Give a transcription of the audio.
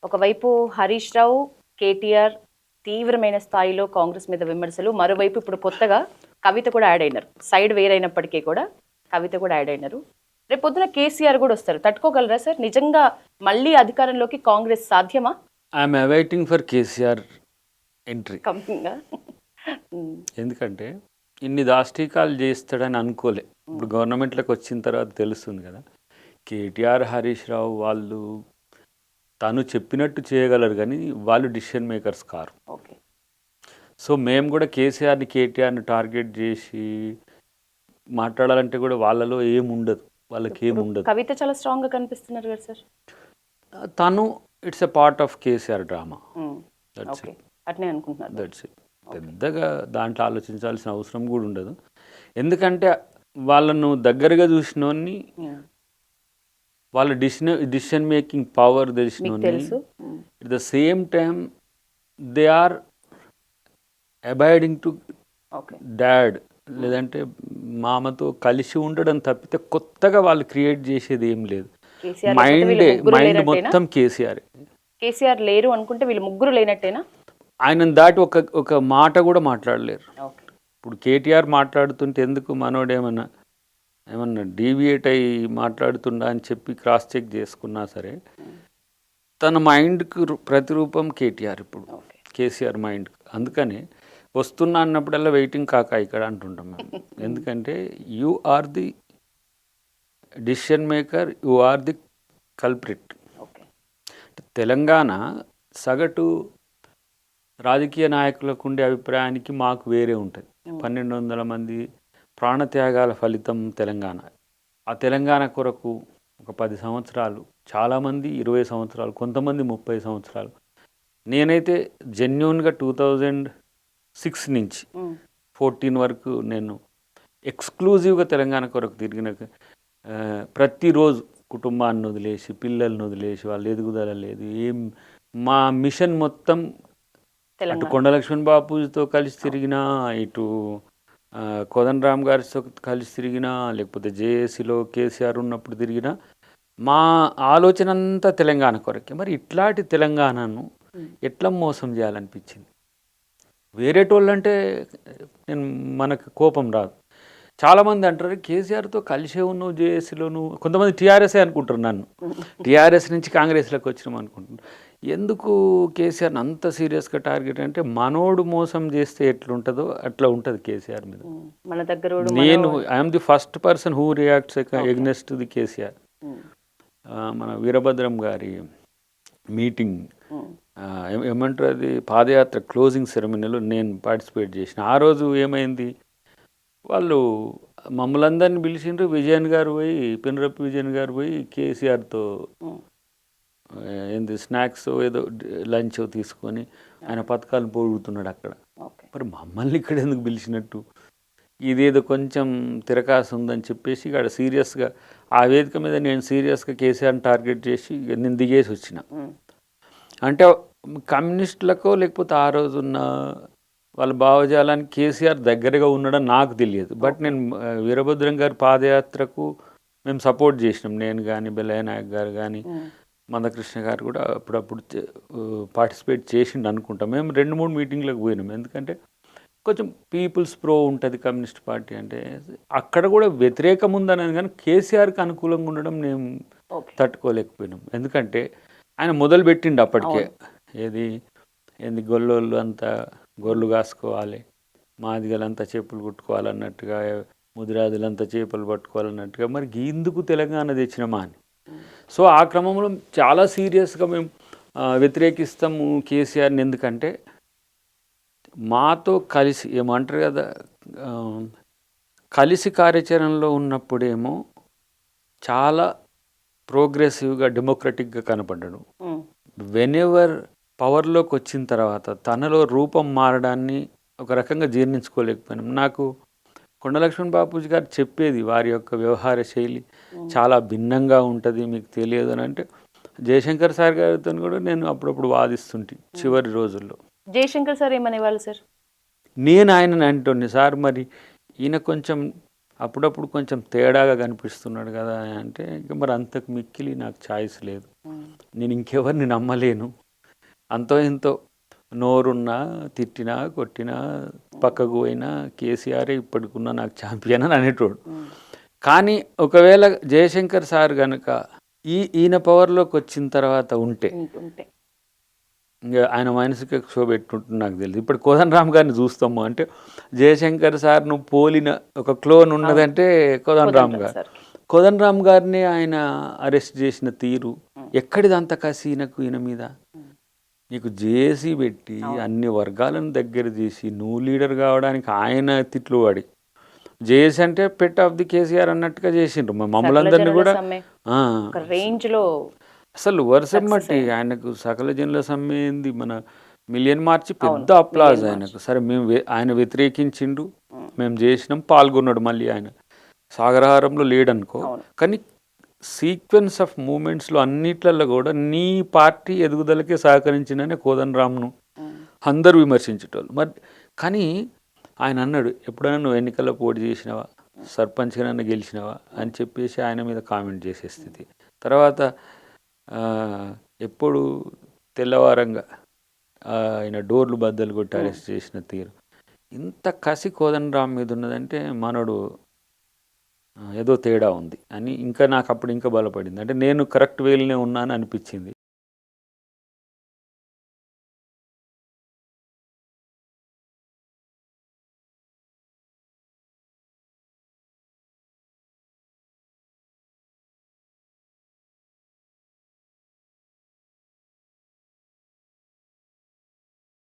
ఒకవైపు హరీష్ రావు, కేటీఆర్ తీవ్రమైన స్థాయిలో కాంగ్రెస్ మీద విమర్శలు, మరోవైపు ఇప్పుడు కొత్తగా కవిత కూడా యాడ్ అయినారు. సైడ్ వేరైనప్పటికీ కూడా కవిత కూడా యాడ్ అయినారు. రేపు పొద్దున కేసీఆర్ కూడా వస్తారు. తట్టుకోగలరా సార్? నిజంగా మళ్ళీ అధికారంలోకి కాంగ్రెస్ సాధ్యమా? I'm awaiting for KCR entry. కంపెనీగా ఎందుకంటే ఇన్ని దాష్టీకాలు చేస్తాడని అనుకోలే. ఇప్పుడు గవర్నమెంట్లోకి వచ్చిన తర్వాత తెలుస్తుంది కదా. కేటీఆర్, హరీష్ రావు వాళ్ళు తను చెప్పినట్టు చేయగలరు కానీ వాళ్ళు decision makers car. Okay. So మేము కూడా కేసీఆర్ని, కేటీఆర్ని టార్గెట్ చేసి మాట్లాడాలంటే కూడా వాళ్ళలో ఏముండదు, వాళ్ళకి ఏముండదు. కవిత చాలా స్ట్రాంగ్గా కనిపిస్తున్నారు కదా సార్. తను it's a part of KCR drama. That's it. అట్నే అనుకుంటున్నారు. That's it. పెద్దగా దాంట్లో ఆలోచించాల్సిన అవసరం కూడా ఉండదు. ఎందుకంటే వాళ్ళను దగ్గరగా చూసినోన్ని, వాళ్ళ డిసిషన్ మేకింగ్ పవర్ తెలిసినోన్ని, at the same time they are abiding to dad లేదంటే మామతో కలిసి ఉండడం తప్పితే కొత్తగా వాళ్ళు క్రియేట్ చేసేది ఏం లేదు. మైండ్ మొత్తం కేసీఆర్ లేరు అనుకుంటే వీళ్ళు ముగ్గురు లేనట్టేనా? ఆయనను దాటి ఒక మాట కూడా మాట్లాడలేరు. ఇప్పుడు కేటీఆర్ మాట్లాడుతుంటే ఎందుకు మనోడు ఏమన్నా డీవియేట్ అయ్యి మాట్లాడుతుండా అని చెప్పి క్రాస్ చెక్ చేసుకున్నా సరే తన మైండ్కు ప్రతిరూపం కేటీఆర్ ఇప్పుడు, కేసీఆర్ మైండ్కి. అందుకని వస్తున్నా అన్నప్పుడల్లా వెయిటింగ్ కాక ఇక్కడ అంటుంటాం మేము. ఎందుకంటే you are the decision maker, you are the culprit. Telangana సగటు రాజకీయ నాయకులకు ఉండే అభిప్రాయానికి మాకు వేరే ఉంటుంది. 1200 మంది ప్రాణత్యాగాల ఫలితం తెలంగాణ. ఆ తెలంగాణ కొరకు ఒక 10 సంవత్సరాలు, చాలామంది 20 సంవత్సరాలు, కొంతమంది 30 సంవత్సరాలు. నేనైతే జెన్యూన్గా 2006 నుంచి 14 వరకు నేను ఎక్స్క్లూజివ్గా తెలంగాణ కొరకు తిరిగిన, ప్రతిరోజు కుటుంబాన్ని వదిలేసి, పిల్లల్ని వదిలేసి, వాళ్ళ ఎదుగుదల లేదు ఏం, మా మిషన్ మొత్తం అటు కొండ లక్ష్మణ్ బాపూజీతో కలిసి తిరిగినా, ఇటు కోదండరామ్ గారితో కలిసి తిరిగినా, లేకపోతే జేఏసీలో కేసీఆర్ ఉన్నప్పుడు తిరిగినా, మా ఆలోచన అంతా తెలంగాణ కొరకే. మరి ఇట్లాంటి తెలంగాణను ఎట్లా మోసం చేయాలనిపించింది. వేరేటోళ్ళంటే మనకు కోపం రాదు. చాలామంది అంటారు కేసీఆర్తో కలిసే ఉన్నావు జేఏసీలో, నువ్వు కొంతమంది టీఆర్ఎస్ఏ అనుకుంటారు, నన్ను టీఆర్ఎస్ నుంచి కాంగ్రెస్లోకి వచ్చినాం అనుకుంటున్నాను. ఎందుకు కేసీఆర్ని అంత సీరియస్గా టార్గెట్ అంటే మనోడు మోసం చేస్తే ఎట్లుంటుందో అట్లా ఉంటుంది కేసీఆర్ మీద. మన దగ్గర నేను I'm the first person who reacts against the KCR. మన వీరభద్రం గారి మీటింగ్ ఏమంటారు, అది పాదయాత్ర క్లోజింగ్ సెరమనీలో నేను పార్టిసిపేట్ చేసిన. ఆ రోజు ఏమైంది, వాళ్ళు మమ్మల్ని అందరినీ పిలిచిండ్రు. విజయన్ గారు పోయి, పినరప్పి విజయన్ గారు పోయి కేసీఆర్తో ఏంది స్నాక్స్ ఏదో లంచ్ తీసుకొని ఆయన పథకాలను పొగుడుతున్నాడు అక్కడ. మరి మమ్మల్ని ఇక్కడ ఎందుకు పిలిచినట్టు, ఇదేదో కొంచెం తిరకాసు ఉందని చెప్పేసి ఇక్కడ సీరియస్గా ఆ వేదిక మీద నేను సీరియస్గా కేసీఆర్ని టార్గెట్ చేసి నేను దిగేసి వచ్చిన. అంటే కమ్యూనిస్టులకో లేకపోతే ఆ రోజున్న వాళ్ళ భావజాలానికి కేసీఆర్ దగ్గరగా ఉండడం నాకు తెలియదు. బట్ నేను వీరభద్రం గారి పాదయాత్రకు మేము సపోర్ట్ చేసినాం. నేను కానీ, బెల్లయ్య నాయక్ గారు కానీ, మందకృష్ణ గారు కూడా అప్పుడప్పుడు పార్టిసిపేట్ చేసిండు అనుకుంటాం. మేము 2-3 మీటింగ్లకు పోయినాం. ఎందుకంటే కొంచెం పీపుల్స్ ప్రో ఉంటుంది కమ్యూనిస్ట్ పార్టీ అంటే. అక్కడ కూడా వ్యతిరేకం ఉందనేది కానీ కేసీఆర్కి అనుకూలంగా ఉండడం మేము తట్టుకోలేకపోయినాం. ఎందుకంటే ఆయన మొదలు పెట్టిండు అప్పటికే, ఏంది గొల్లోళ్ళు అంతా గొర్రెలు కాసుకోవాలి, మాదిగలంతా చేపలు కుట్టుకోవాలన్నట్టుగా, ముదిరాజులంతా చేపలు పట్టుకోవాలన్నట్టుగా. మరి ఎందుకు తెలంగాణ తెచ్చినామా అని. సో ఆ క్రమంలో చాలా సీరియస్గా మేము వ్యతిరేకిస్తాము కేసీఆర్ని. ఎందుకంటే మాతో కలిసి ఏమంటారు కదా, కలిసి కార్యాచరణలో ఉన్నప్పుడేమో చాలా ప్రోగ్రెసివ్గా, డెమోక్రటిక్గా కనపడ్డాడు. వెనెవర్ పవర్లోకి వచ్చిన తర్వాత తనలో రూపం మారడాన్ని ఒక రకంగా జీర్ణించుకోలేకపోయినాం. నాకు కొండ లక్ష్మణ్ బాపూజీ గారు చెప్పేది వారి యొక్క వ్యవహార శైలి చాలా భిన్నంగా ఉంటుంది, మీకు తెలియదు అని. అంటే జయశంకర్ సార్ గారితో కూడా నేను అప్పుడప్పుడు వాదిస్తుంటే చివరి రోజుల్లో. జయశంకర్ సార్ ఏమనేవాళ్ళు సార్? నేను ఆయనని అంటుండే, సార్ మరి ఈయన కొంచెం అప్పుడప్పుడు కొంచెం తేడాగా కనిపిస్తున్నాడు కదా అంటే ఇంకా మరి అంతకు మిక్కిలి నాకు ఛాయిస్ లేదు. నేను ఇంకెవరిని నమ్మలేను. అంతో ఇంతో నోరున్నా తిట్టినా కొట్టినా పక్కకు పోయినా కేసీఆరే ఇప్పటికున్నా నాకు ఛాంపియన్ అని అనేటోడు. కానీ ఒకవేళ జయశంకర్ సార్ కనుక ఈయన పవర్లోకి వచ్చిన తర్వాత ఉంటే ఇంకా ఆయన మనసుకి షో పెట్టుకుంటుంది నాకు తెలియదు. ఇప్పుడు కోదండరామ్ గారిని చూస్తాము అంటే జయశంకర్ సార్ నువ్వు పోలిన ఒక క్లోన్ ఉన్నదంటే కోదండరామ్ గారు. కోదండరామ్ గారిని ఆయన అరెస్ట్ చేసిన తీరు ఎక్కడిది అంత కసి ఈయన మీద? నీకు జేసీ పెట్టి అన్ని వర్గాలను దగ్గర తీసి నువ్వు లీడర్ కావడానికి ఆయన తిట్లు పడి జేసీ అంటే పెట్ ఆఫ్ ది కేసీఆర్ అన్నట్టుగా చేసిండ్రు మమ్మల్ని అందరినీ కూడా రేంజ్ లో అసలు వర్షం మట్టి ఆయనకు సకల జనుల సమ్మె ఏంది మన మిలియన్ మార్చి పెద్ద అప్లాజ్ ఆయనకు. సరే మేము ఆయన వ్యతిరేకించిండు, మేము చేసినాం, పాల్గొన్నాడు, మళ్ళీ ఆయన సాగరహారంలో లేడనుకో. కానీ సీక్వెన్స్ ఆఫ్ మూమెంట్స్లో అన్నిట్లలో కూడా నీ పార్టీ ఎదుగుదలకే సహకరించిందనే కోదండరామ్ను అందరూ విమర్శించేటోళ్ళు. మరి కానీ ఆయన అన్నాడు ఎప్పుడైనా నువ్వు ఎన్నికల్లో పోటీ చేసినావా, సర్పంచ్గా గెలిచినావా అని చెప్పేసి ఆయన మీద కామెంట్ చేసే స్థితి. తర్వాత ఎప్పుడు తెల్లవారంగా ఆయన డోర్లు బద్దలు కొట్టి అరెస్ట్ చేసిన తీరు, ఇంత కసి కోదండరామ్ మీద ఉన్నదంటే మనోడు ఏదో తేడా ఉంది అని ఇంకా నాకు అప్పుడు ఇంకా బలపడింది. అంటే నేను కరెక్ట్ వేలోనే ఉన్నాను అనిపించింది.